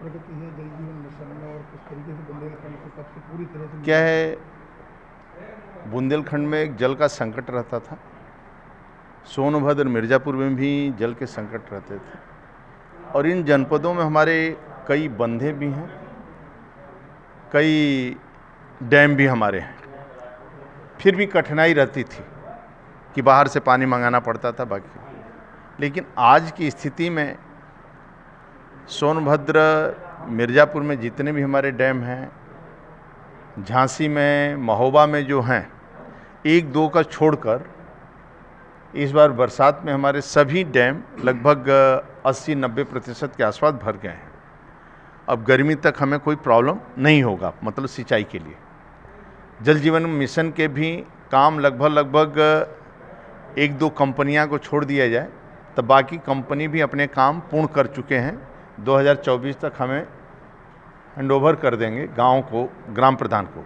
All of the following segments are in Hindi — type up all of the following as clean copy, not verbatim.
प्रगति है जल जीवन मिशन में और किस तरीके से बुंदेलखंड को कब से पूरी तरह से क्या है, बुंदेलखंड में एक जल का संकट रहता था, सोनभद्र मिर्ज़ापुर में भी जल के संकट रहते थे, और इन जनपदों में हमारे कई बंधे भी हैं, कई डैम भी हमारे हैं। फिर भी कठिनाई रहती थी कि बाहर से पानी मंगाना पड़ता था बाकी। लेकिन आज की स्थिति में सोनभद्र मिर्ज़ापुर में जितने भी हमारे डैम हैं, झांसी में, महोबा में जो हैं, एक दो का छोड़कर इस बार बरसात में हमारे सभी डैम लगभग 80-90% के आसपास भर गए हैं। अब गर्मी तक हमें कोई प्रॉब्लम नहीं होगा, मतलब सिंचाई के लिए। जल जीवन मिशन के भी काम लगभग एक दो कंपनियां को छोड़ दिया जाए तब बाकी कंपनी भी अपने काम पूर्ण कर चुके हैं। 2024 तक हमें हैंडओवर कर देंगे गांव को, ग्राम प्रधान को,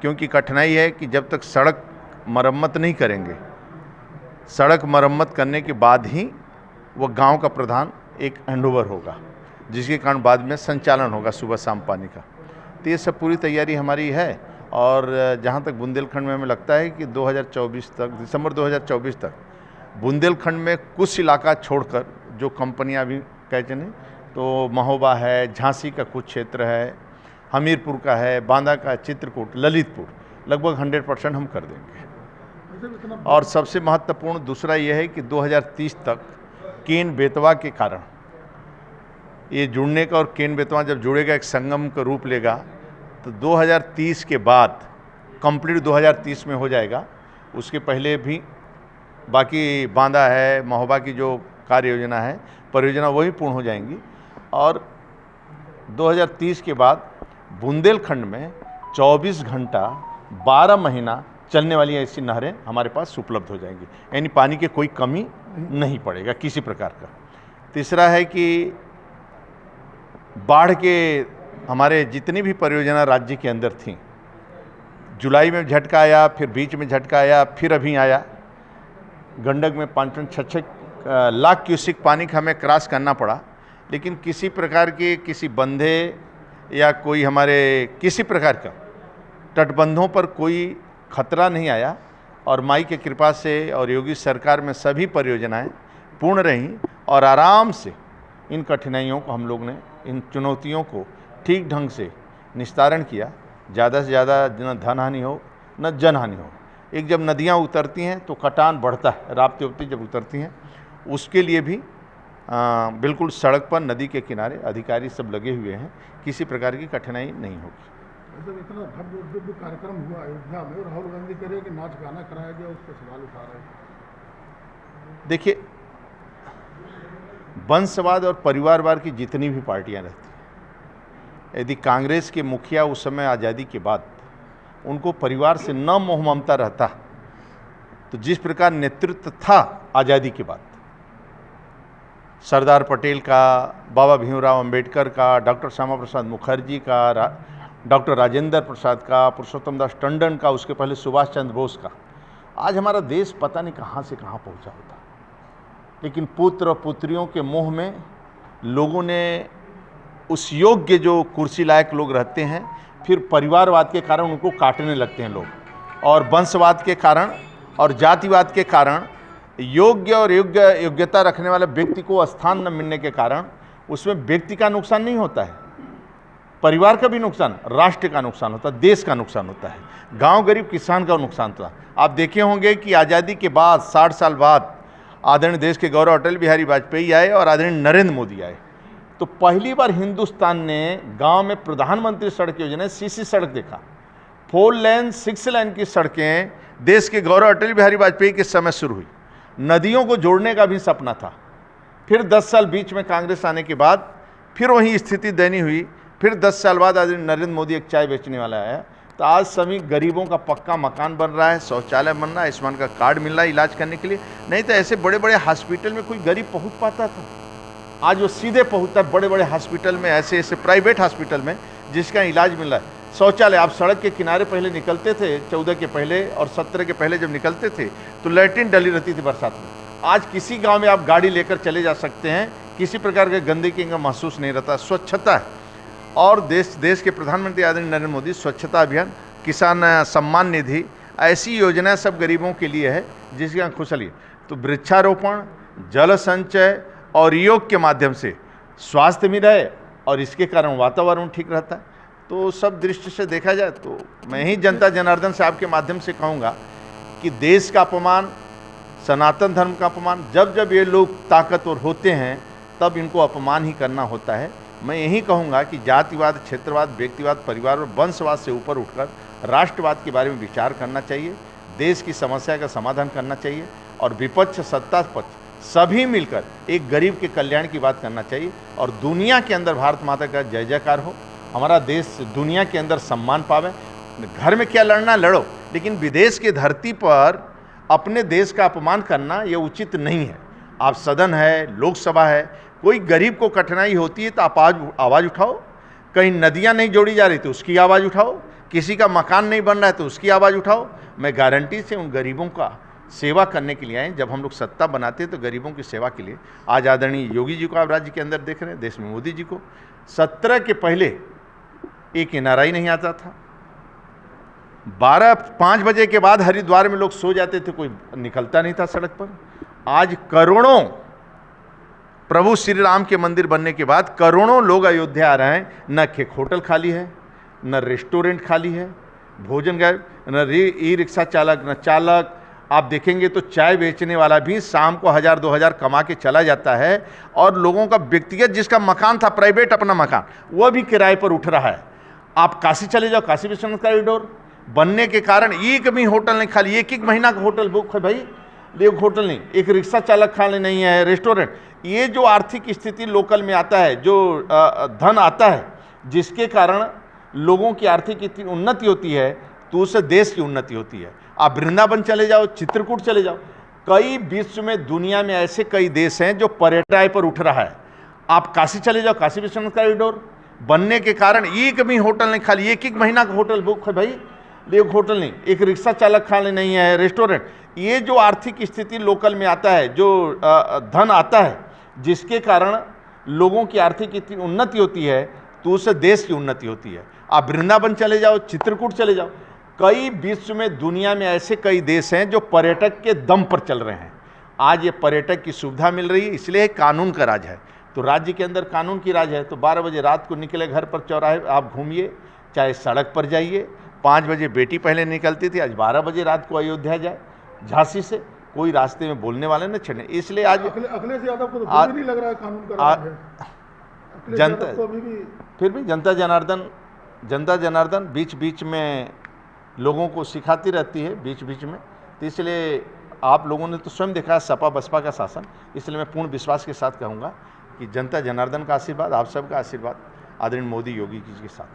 क्योंकि कठिनाई है कि जब तक सड़क मरम्मत नहीं करेंगे, सड़क मरम्मत करने के बाद ही वो गांव का प्रधान एक हैंडओवर होगा, जिसके कारण बाद में संचालन होगा सुबह शाम पानी का। तो ये सब पूरी तैयारी हमारी है। और जहाँ तक बुंदेलखंड में हमें लगता है कि 2024 तक, दिसंबर 2024 तक बुंदेलखंड में कुछ इलाका छोड़कर जो कंपनियां भी कह चले, तो महोबा है, झांसी का कुछ क्षेत्र है, हमीरपुर का है, बांदा का, चित्रकूट, ललितपुर, लगभग 100% हम कर देंगे। और सबसे महत्वपूर्ण दूसरा यह है कि 2030 तक केन बेतवा के कारण ये जुड़ने का, और केन बेतवा जब जुड़ेगा एक संगम का रूप लेगा, तो 2030 के बाद कंप्लीट 2030 में हो जाएगा। उसके पहले भी बाकी बांदा है, महोबा की जो कार्य योजना है, परियोजना वही पूर्ण हो जाएंगी। और 2030 के बाद बुंदेलखंड में 24 घंटा 12 महीना चलने वाली ऐसी नहरें हमारे पास उपलब्ध हो जाएंगी, यानी पानी की कोई कमी नहीं पड़ेगा किसी प्रकार का। तीसरा है कि बाढ़ के हमारे जितनी भी परियोजना राज्य के अंदर थी, जुलाई में झटका आया, फिर बीच में झटका आया, फिर अभी आया। गंडक में 5-6 लाख क्यूसिक पानी का हमें क्रॉस करना पड़ा, लेकिन किसी प्रकार के किसी बंधे या कोई हमारे किसी प्रकार का तटबंधों पर कोई खतरा नहीं आया। और माई की कृपा से और योगी सरकार में सभी परियोजनाएं पूर्ण रहीं, और आराम से इन कठिनाइयों को हम लोग ने, इन चुनौतियों को ठीक ढंग से निस्तारण किया। ज़्यादा से ज़्यादा न धन हानि हो, न जन हानि हो। एक जब नदियाँ उतरती हैं तो कटान बढ़ता है, राप्ती उपती जब उतरती हैं, उसके लिए भी बिल्कुल सड़क पर, नदी के किनारे अधिकारी सब लगे हुए हैं, किसी प्रकार की कठिनाई नहीं होगी। इतना भव्य कार्यक्रम हुआ अयोध्या में, राहुल गांधी कह रहे हैं कि नाच गाना कराया गया, उस पर सवाल उठा रहे हैं। देखिए, वंशवाद और परिवारवाद की जितनी भी पार्टियां रहती हैं, यदि कांग्रेस के मुखिया उस समय आज़ादी के बाद उनको परिवार से न मोह ममता रहता, तो जिस प्रकार नेतृत्व था आज़ादी के बाद, सरदार पटेल का, बाबा भीमराव अंबेडकर का, डॉक्टर श्यामा प्रसाद मुखर्जी का, डॉक्टर राजेंद्र प्रसाद का, पुरुषोत्तम दास टंडन का, उसके पहले सुभाष चंद्र बोस का, आज हमारा देश पता नहीं कहाँ से कहाँ पहुँचा होता। लेकिन पुत्र और पुत्रियों के मोह में लोगों ने उस योग्य जो कुर्सी लायक लोग रहते हैं, फिर परिवारवाद के कारण उनको काटने लगते हैं लोग, और वंशवाद के कारण और जातिवाद के कारण योग्य और योग्यता रखने वाले व्यक्ति को स्थान न मिलने के कारण उसमें व्यक्ति का नुकसान नहीं होता है, परिवार का भी नुकसान, राष्ट्र का नुकसान होता है, देश का नुकसान होता है, गांव गरीब किसान का नुकसान होता है। आप देखे होंगे कि आज़ादी के बाद 60 साल बाद आदरणीय देश के गौरव अटल बिहारी वाजपेयी आए और आदरणीय नरेंद्र मोदी आए, तो पहली बार हिंदुस्तान ने गांव में प्रधानमंत्री सड़क योजना, सीसी सड़क देखा। 4 लेन 6 लेन की सड़कें देश के गौरव अटल बिहारी वाजपेयी के समय शुरू हुई। नदियों को जोड़ने का भी सपना था। फिर 10 साल बीच में कांग्रेस आने के बाद फिर वही स्थिति दयनीय हुई। फिर 10 साल बाद आदरणीय नरेंद्र मोदी एक चाय बेचने वाला आया, तो आज सभी गरीबों का पक्का मकान बन रहा है, शौचालय बन रहा है, आयुष्मान का कार्ड मिल रहा है इलाज करने के लिए। नहीं तो ऐसे बड़े बड़े हॉस्पिटल में कोई गरीब पहुंच पाता था, आज वो सीधे पहुंचता है बड़े बड़े हॉस्पिटल में, ऐसे ऐसे प्राइवेट हॉस्पिटल में जिसका इलाज मिल रहा है। शौचालय, आप सड़क के किनारे पहले निकलते थे, 14 के पहले और 17 के पहले जब निकलते थे तो लैट्रिन डली रहती थी बरसात में। आज किसी गांव में आप गाड़ी लेकर चले जा सकते हैं, किसी प्रकार के गंदगी का महसूस नहीं रहता, स्वच्छता है। और देश के प्रधानमंत्री आदरणीय नरेंद्र मोदी स्वच्छता अभियान, किसान सम्मान निधि, ऐसी योजनाएं सब गरीबों के लिए है जिसकी खुशहाली। तो वृक्षारोपण, जल संचय और योग के माध्यम से स्वास्थ्य भी रहे और इसके कारण वातावरण ठीक रहता है। तो सब दृष्टि से देखा जाए तो मैं ही जनता जनार्दन से आपके माध्यम से कहूँगा कि देश का अपमान, सनातन धर्म का अपमान, जब जब ये लोग ताकतवर होते हैं तब इनको अपमान ही करना होता है। मैं यही कहूँगा कि जातिवाद, क्षेत्रवाद, व्यक्तिवाद, परिवार और वंशवाद से ऊपर उठकर राष्ट्रवाद के बारे में विचार करना चाहिए, देश की समस्या का समाधान करना चाहिए और विपक्ष, सत्ता पक्ष सभी मिलकर एक गरीब के कल्याण की बात करना चाहिए और दुनिया के अंदर भारत माता का जय जयकार हो, हमारा देश दुनिया के अंदर सम्मान पावे। घर में क्या लड़ना लड़ो, लेकिन विदेश की धरती पर अपने देश का अपमान करना ये उचित नहीं है। आप सदन है, लोकसभा है, कोई गरीब को कठिनाई होती है तो आप आवाज़ उठाओ। कहीं नदियाँ नहीं जोड़ी जा रही तो उसकी आवाज़ उठाओ, किसी का मकान नहीं बन रहा है तो उसकी आवाज़ उठाओ। मैं गारंटी से उन गरीबों का सेवा करने के लिए आए। जब हम लोग सत्ता बनाते हैं तो गरीबों की सेवा के लिए। आज आदरणीय योगी जी को आप राज्य के अंदर देख रहे हैं, देश में मोदी जी को 17 के पहले एक NRI नहीं आता था। 5 बजे के बाद हरिद्वार में लोग सो जाते थे, कोई निकलता नहीं था सड़क पर। आज करोड़ों, प्रभु श्री राम के मंदिर बनने के बाद करोड़ों लोग अयोध्या आ रहे हैं। न एक होटल खाली है, न रेस्टोरेंट खाली है, भोजन गए, न ई रिक्शा चालक, न चालक। आप देखेंगे तो चाय बेचने वाला भी शाम को 1000-2000 कमा के चला जाता है और लोगों का व्यक्तिगत, जिसका मकान था प्राइवेट अपना मकान, वह भी किराए पर उठ रहा है। आप काशी चले जाओ, काशी विश्वनाथ कॉरिडोर बनने के कारण एक भी होटल नहीं खाली। एक महीना का होटल बुक है भाई, एक होटल नहीं, एक रिक्शा चालक खाली नहीं है, रेस्टोरेंट। ये जो आर्थिक स्थिति लोकल में आता है, जो धन आता है, जिसके कारण लोगों की आर्थिक उन्नति होती है तो उससे देश की उन्नति होती है। आप वृंदावन चले जाओ, चित्रकूट चले जाओ, कई विश्व में, दुनिया में ऐसे कई देश हैं जो पर्यटन पर उठ रहा है। आप काशी चले जाओ, काशी विश्वनाथ कॉरिडोर बनने के कारण एक भी होटल नहीं खाली। एक महीना का होटल बुक है भाई, एक होटल नहीं, एक रिक्शा चालक खाली नहीं है, रेस्टोरेंट। ये जो आर्थिक स्थिति लोकल में आता है, जो धन आता है, जिसके कारण लोगों की आर्थिक उन्नति होती है तो उससे देश की उन्नति होती है। आप वृंदावन चले जाओ, चित्रकूट चले जाओ, कई विश्व में, दुनिया में ऐसे कई देश हैं जो पर्यटक के दम पर चल रहे हैं। आज ये पर्यटक की सुविधा मिल रही है, इसलिए कानून का राज है। तो राज्य के अंदर कानून की राज है। तो 12 बजे रात को निकले घर पर, चौराहे आप घूमिए, चाहे सड़क पर जाइए। 5 बजे बेटी पहले निकलती थी, आज 12 बजे रात को अयोध्या जाए झांसी से, कोई रास्ते में बोलने वाले न छड़े। इसलिए आज अखिलेश यादव को तो नहीं लग रहा है कानून का राज है। जनता फिर भी जनता जनार्दन बीच बीच में लोगों को सिखाती रहती है, बीच बीच में। तो इसलिए आप लोगों ने तो स्वयं देखा सपा बसपा का शासन, इसलिए मैं पूर्ण विश्वास के साथ कहूँगा कि जनता जनार्दन का आशीर्वाद, आप सबका आशीर्वाद आदरणीय मोदी योगी जी के साथ।